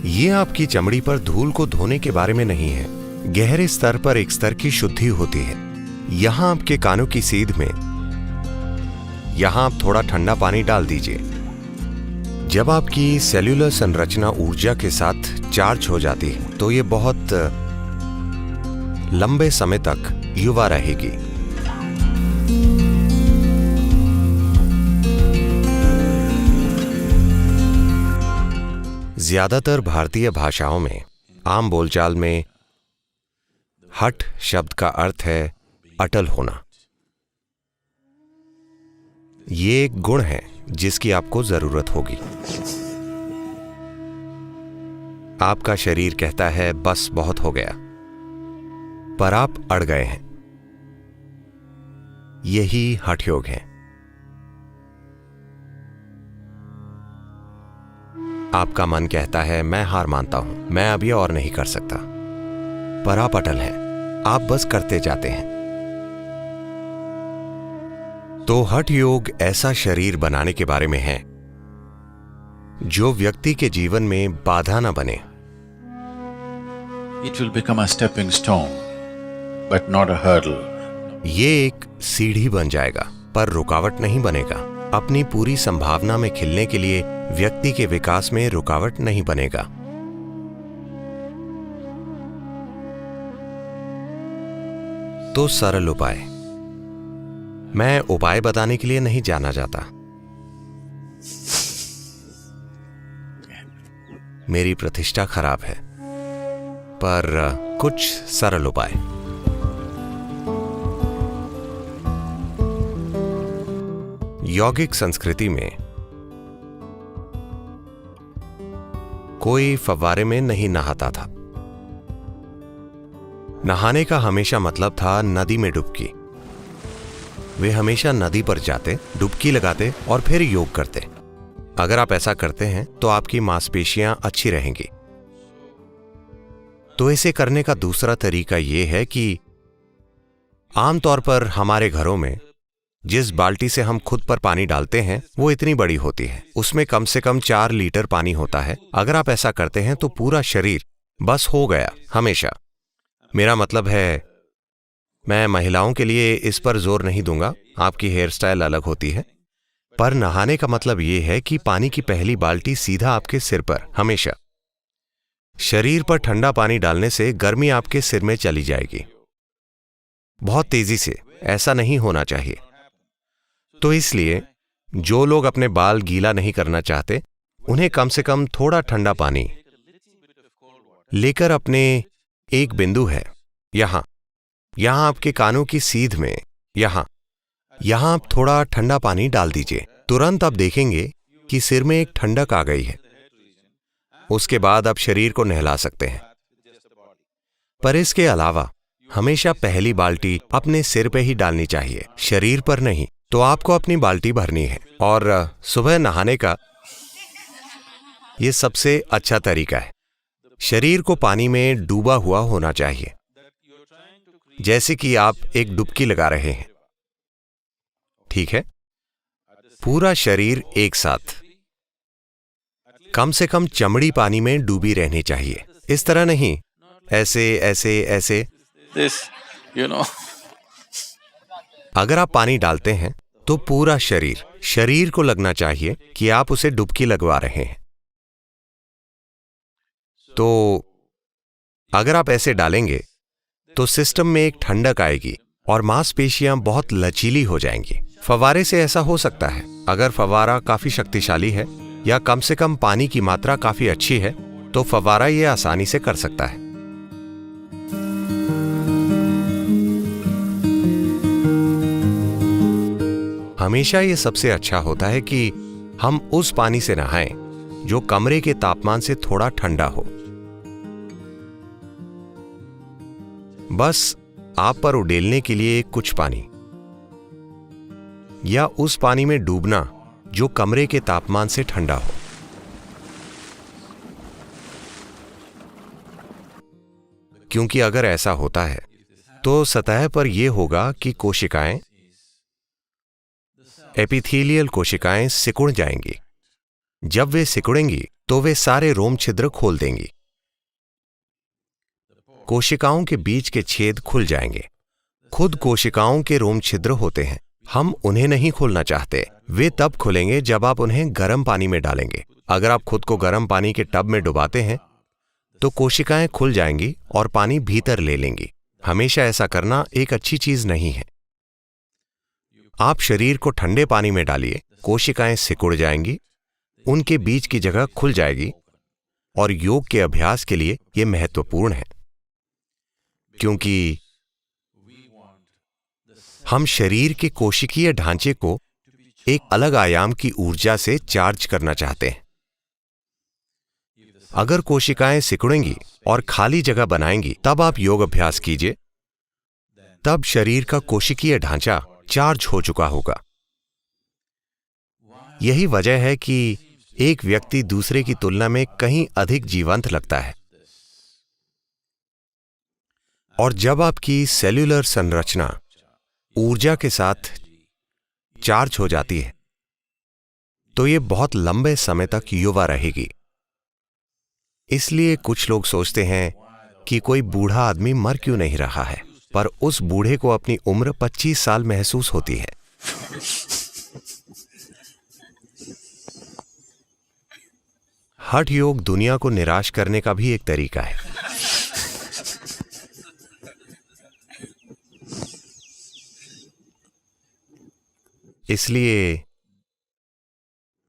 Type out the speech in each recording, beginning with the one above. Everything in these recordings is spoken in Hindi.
ये आपकी चमड़ी पर धूल को धोने के बारे में नहीं है। गहरे स्तर पर एक स्तर की शुद्धि होती है। यहां आपके कानों की सीध में यहां आप थोड़ा ठंडा पानी डाल दीजिए। जब आपकी सेल्यूलर संरचना ऊर्जा के साथ चार्ज हो जाती है तो ये बहुत लंबे समय तक युवा रहेगी। ज्यादातर भारतीय भाषाओं में आम बोलचाल में हठ शब्द का अर्थ है अटल होना। ये एक गुण है जिसकी आपको जरूरत होगी। आपका शरीर कहता है बस बहुत हो गया, पर आप अड़ गए हैं। यही हठ योग है। आपका मन कहता है मैं हार मानता हूं, मैं अब ये और नहीं कर सकता, पर आप अटल हैं। आप बस करते जाते हैं। तो हठ योग ऐसा शरीर बनाने के बारे में है जो व्यक्ति के जीवन में बाधा न बने। It will become a stepping stone, but not a hurdle. ये एक सीढ़ी बन जाएगा, पर रुकावट नहीं बनेगा। अपनी पूरी संभावना में खिलने के लिए व्यक्ति के विकास में रुकावट नहीं बनेगा। तो सरल उपाय। मैं उपाय बताने के लिए नहीं जाना जाता। मेरी प्रतिष्ठा खराब है, पर कुछ सरल उपाय। यौगिक संस्कृति में कोई फव्वारे में नहीं नहाता था। नहाने का हमेशा मतलब था नदी में डुबकी। वे हमेशा नदी पर जाते, डुबकी लगाते और फिर योग करते। अगर आप ऐसा करते हैं तो आपकी मांसपेशियां अच्छी रहेंगी। तो इसे करने का दूसरा तरीका यह है कि आमतौर पर हमारे घरों में जिस बाल्टी से हम खुद पर पानी डालते हैं वो इतनी बड़ी होती है। उसमें कम से कम 4 लीटर पानी होता है। अगर आप ऐसा करते हैं तो पूरा शरीर बस हो गया हमेशा। मेरा मतलब है, मैं महिलाओं के लिए इस पर जोर नहीं दूंगा, आपकी हेयर स्टाइल अलग होती है, पर नहाने का मतलब यह है कि पानी की पहली बाल्टी सीधा आपके सिर पर हमेशा। शरीर पर ठंडा पानी डालने से गर्मी आपके सिर में चली जाएगी बहुत तेजी से। ऐसा नहीं होना चाहिए। तो इसलिए जो लोग अपने बाल गीला नहीं करना चाहते, उन्हें कम से कम थोड़ा ठंडा पानी लेकर अपने एक बिंदु है यहां आपके कानों की सीध में यहां आप थोड़ा ठंडा पानी डाल दीजिए। तुरंत आप देखेंगे कि सिर में एक ठंडक आ गई है। उसके बाद आप शरीर को नहला सकते हैं। पर इसके अलावा हमेशा पहली बाल्टी अपने सिर पे ही डालनी चाहिए, शरीर पर नहीं। तो आपको अपनी बाल्टी भरनी है। और सुबह नहाने का यह सबसे अच्छा तरीका है। शरीर को पानी में डूबा हुआ होना चाहिए, जैसे कि आप एक डुबकी लगा रहे हैं। ठीक है? पूरा शरीर एक साथ, कम से कम चमड़ी पानी में डूबी रहनी चाहिए। इस तरह नहीं, ऐसे ऐसे ऐसे। अगर आप पानी डालते हैं तो पूरा शरीर को लगना चाहिए कि आप उसे डुबकी लगवा रहे हैं। तो अगर आप ऐसे डालेंगे तो सिस्टम में एक ठंडक आएगी और मांसपेशियां बहुत लचीली हो जाएंगी। फव्वारे से ऐसा हो सकता है। अगर फव्वारा काफी शक्तिशाली है या कम से कम पानी की मात्रा काफी अच्छी है तो फव्वारा यह आसानी से कर सकता है। हमेशा ये सबसे अच्छा होता है कि हम उस पानी से नहाएं जो कमरे के तापमान से थोड़ा ठंडा हो। बस आप पर उड़ेलने के लिए कुछ पानी, या उस पानी में डूबना जो कमरे के तापमान से ठंडा हो। क्योंकि अगर ऐसा होता है तो सतह पर यह होगा कि कोशिकाएं, एपिथेलियल कोशिकाएं सिकुड़ जाएंगी। जब वे सिकुड़ेंगी तो वे सारे रोम छिद्र खोल देंगी। कोशिकाओं के बीच के छेद खुल जाएंगे। खुद कोशिकाओं के रोम छिद्र होते हैं, हम उन्हें नहीं खोलना चाहते। वे तब खुलेंगे जब आप उन्हें गर्म पानी में डालेंगे। अगर आप खुद को गर्म पानी के टब में डुबाते हैं तो कोशिकाएं खुल जाएंगी और पानी भीतर ले लेंगी। हमेशा ऐसा करना एक अच्छी चीज नहीं है। आप शरीर को ठंडे पानी में डालिए, कोशिकाएं सिकुड़ जाएंगी, उनके बीच की जगह खुल जाएगी। और योग के अभ्यास के लिए यह महत्वपूर्ण है, क्योंकि हम शरीर के कोशिकीय ढांचे को एक अलग आयाम की ऊर्जा से चार्ज करना चाहते हैं। अगर कोशिकाएं सिकुड़ेंगी और खाली जगह बनाएंगी, तब आप योग अभ्यास कीजिए। तब शरीर का कोशिकीय ढांचा चार्ज हो चुका होगा। यही वजह है कि एक व्यक्ति दूसरे की तुलना में कहीं अधिक जीवंत लगता है। और जब आपकी सेल्यूलर संरचना ऊर्जा के साथ चार्ज हो जाती है तो यह बहुत लंबे समय तक युवा रहेगी। इसलिए कुछ लोग सोचते हैं कि कोई बूढ़ा आदमी मर क्यों नहीं रहा है, पर उस बूढ़े को अपनी उम्र 25 साल महसूस होती है। हठ योग दुनिया को निराश करने का भी एक तरीका है। इसलिए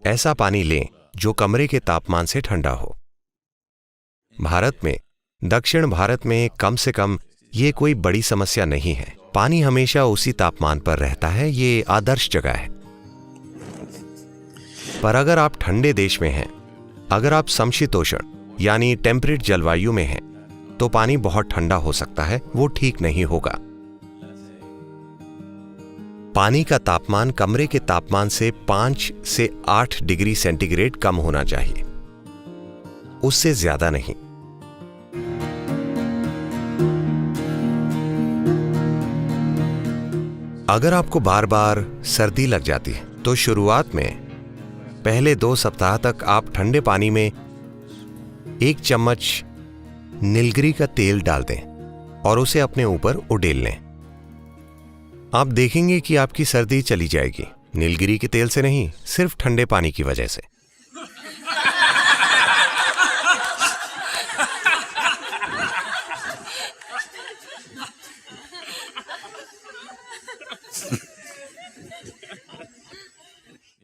ऐसा पानी लें जो कमरे के तापमान से ठंडा हो। भारत में, दक्षिण भारत में कम से कम ये कोई बड़ी समस्या नहीं है। पानी हमेशा उसी तापमान पर रहता है, ये आदर्श जगह है। पर अगर आप ठंडे देश में हैं, अगर आप समशीतोष्ण यानी टेम्परेट जलवायु में हैं, तो पानी बहुत ठंडा हो सकता है, वो ठीक नहीं होगा। पानी का तापमान कमरे के तापमान से 5 से 8 डिग्री सेंटीग्रेड कम होना चाहिए, उससे ज्यादा नहीं। अगर आपको बार बार सर्दी लग जाती है तो शुरुआत में पहले 2 सप्ताह तक आप ठंडे पानी में 1 चम्मच नीलगिरी का तेल डाल दें और उसे अपने ऊपर उड़ेल लें। आप देखेंगे कि आपकी सर्दी चली जाएगी, नीलगिरी के तेल से नहीं, सिर्फ ठंडे पानी की वजह से।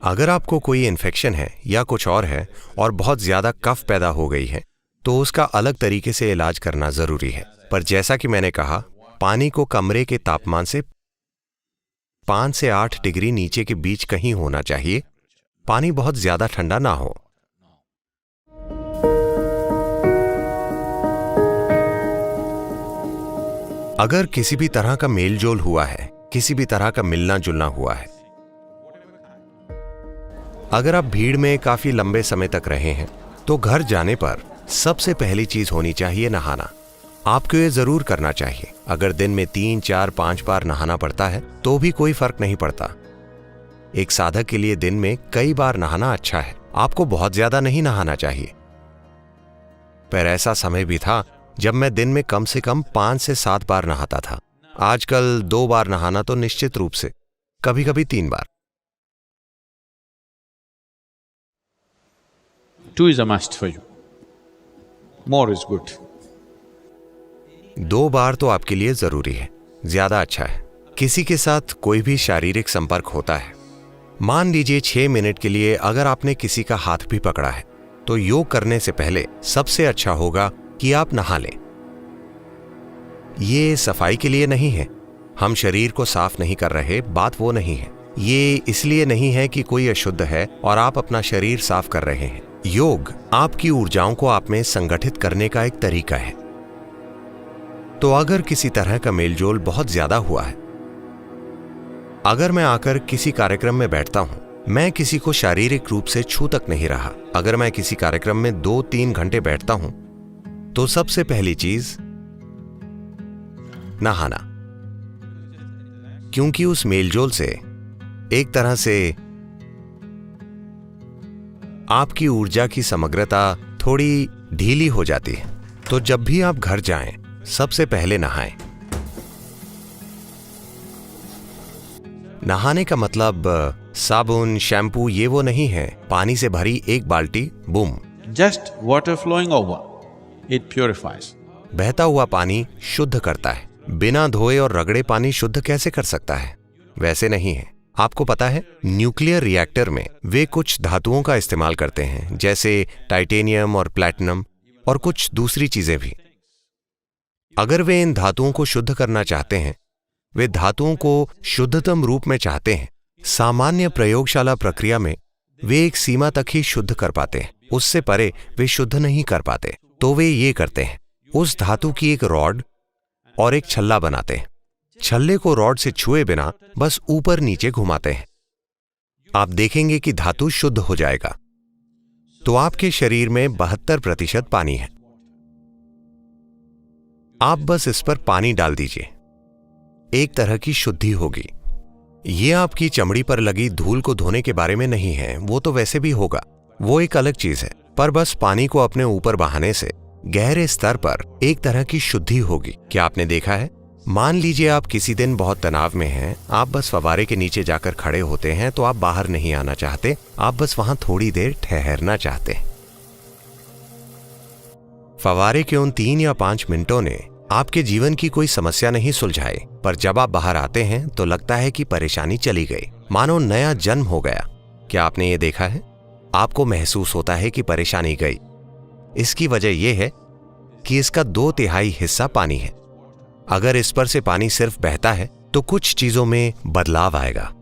अगर आपको कोई इन्फेक्शन है या कुछ और है और बहुत ज्यादा कफ पैदा हो गई है, तो उसका अलग तरीके से इलाज करना जरूरी है। पर जैसा कि मैंने कहा, पानी को कमरे के तापमान से 5 से 8 डिग्री नीचे के बीच कहीं होना चाहिए। पानी बहुत ज्यादा ठंडा ना हो। अगर किसी भी तरह का मेलजोल हुआ है, किसी भी तरह का मिलना जुलना हुआ है, अगर आप भीड़ में काफी लंबे समय तक रहे हैं, तो घर जाने पर सबसे पहली चीज होनी चाहिए नहाना। आपको ये जरूर करना चाहिए। अगर दिन में 3, 4, 5 बार नहाना पड़ता है तो भी कोई फर्क नहीं पड़ता। एक साधक के लिए दिन में कई बार नहाना अच्छा है। आपको बहुत ज्यादा नहीं नहाना चाहिए। पर ऐसा समय भी था जब मैं दिन में कम से कम 5 से 7 बार नहाता था। आजकल 2 बार नहाना तो निश्चित रूप से, कभी कभी 3 बार। 2 is a must for you. More is good. 2 बार तो आपके लिए जरूरी है, ज्यादा अच्छा है। किसी के साथ कोई भी शारीरिक संपर्क होता है, मान लीजिए 6 मिनट के लिए, अगर आपने किसी का हाथ भी पकड़ा है, तो योग करने से पहले सबसे अच्छा होगा कि आप नहा लें। ये सफाई के लिए नहीं है, हम शरीर को साफ नहीं कर रहे, बात वो नहीं है। ये इसलिए नहीं है कि कोई अशुद्ध है और आप अपना शरीर साफ कर रहे हैं। योग आपकी ऊर्जाओं को आप में संगठित करने का एक तरीका है। तो अगर किसी तरह का मेलजोल बहुत ज्यादा हुआ है, अगर मैं आकर किसी कार्यक्रम में बैठता हूं, मैं किसी को शारीरिक रूप से छू तक नहीं रहा, अगर मैं किसी कार्यक्रम में 2-3 घंटे बैठता हूं, तो सबसे पहली चीज नहाना। क्योंकि उस मेलजोल से एक तरह से आपकी ऊर्जा की समग्रता थोड़ी ढीली हो जाती है। तो जब भी आप घर जाएं, सबसे पहले नहाएं। नहाने का मतलब साबुन, शैम्पू ये वो नहीं है। पानी से भरी एक बाल्टी, boom. Just water flowing over, it purifies. बहता हुआ पानी शुद्ध करता है। बिना धोए और रगड़े पानी शुद्ध कैसे कर सकता है? वैसे नहीं है। आपको पता है, न्यूक्लियर रिएक्टर में वे कुछ धातुओं का इस्तेमाल करते हैं, जैसे टाइटेनियम और प्लैटिनम और कुछ दूसरी चीजें भी। अगर वे इन धातुओं को शुद्ध करना चाहते हैं, वे धातुओं को शुद्धतम रूप में चाहते हैं, सामान्य प्रयोगशाला प्रक्रिया में वे एक सीमा तक ही शुद्ध कर पाते हैं, उससे परे वे शुद्ध नहीं कर पाते। तो वे ये करते हैं, उस धातु की एक रॉड और एक छल्ला बनाते हैं। छल्ले को रॉड से छुए बिना बस ऊपर नीचे घुमाते हैं। आप देखेंगे कि धातु शुद्ध हो जाएगा। तो आपके शरीर में 72% पानी है। आप बस इस पर पानी डाल दीजिए, एक तरह की शुद्धि होगी। ये आपकी चमड़ी पर लगी धूल को धोने के बारे में नहीं है, वो तो वैसे भी होगा, वो एक अलग चीज है। पर बस पानी को अपने ऊपर बहाने से गहरे स्तर पर एक तरह की शुद्धि होगी। क्या आपने देखा है? मान लीजिए आप किसी दिन बहुत तनाव में हैं, आप बस फव्वारे के नीचे जाकर खड़े होते हैं, तो आप बाहर नहीं आना चाहते, आप बस वहां थोड़ी देर ठहरना चाहते हैं। फव्वारे के उन 3 या 5 मिनटों ने आपके जीवन की कोई समस्या नहीं सुलझाई, पर जब आप बाहर आते हैं तो लगता है कि परेशानी चली गई, मानो नया जन्म हो गया। क्या आपने ये देखा है? आपको महसूस होता है कि परेशानी गई। इसकी वजह यह है कि इसका 2/3 हिस्सा पानी है। अगर इस पर से पानी सिर्फ बहता है तो कुछ चीजों में बदलाव आएगा।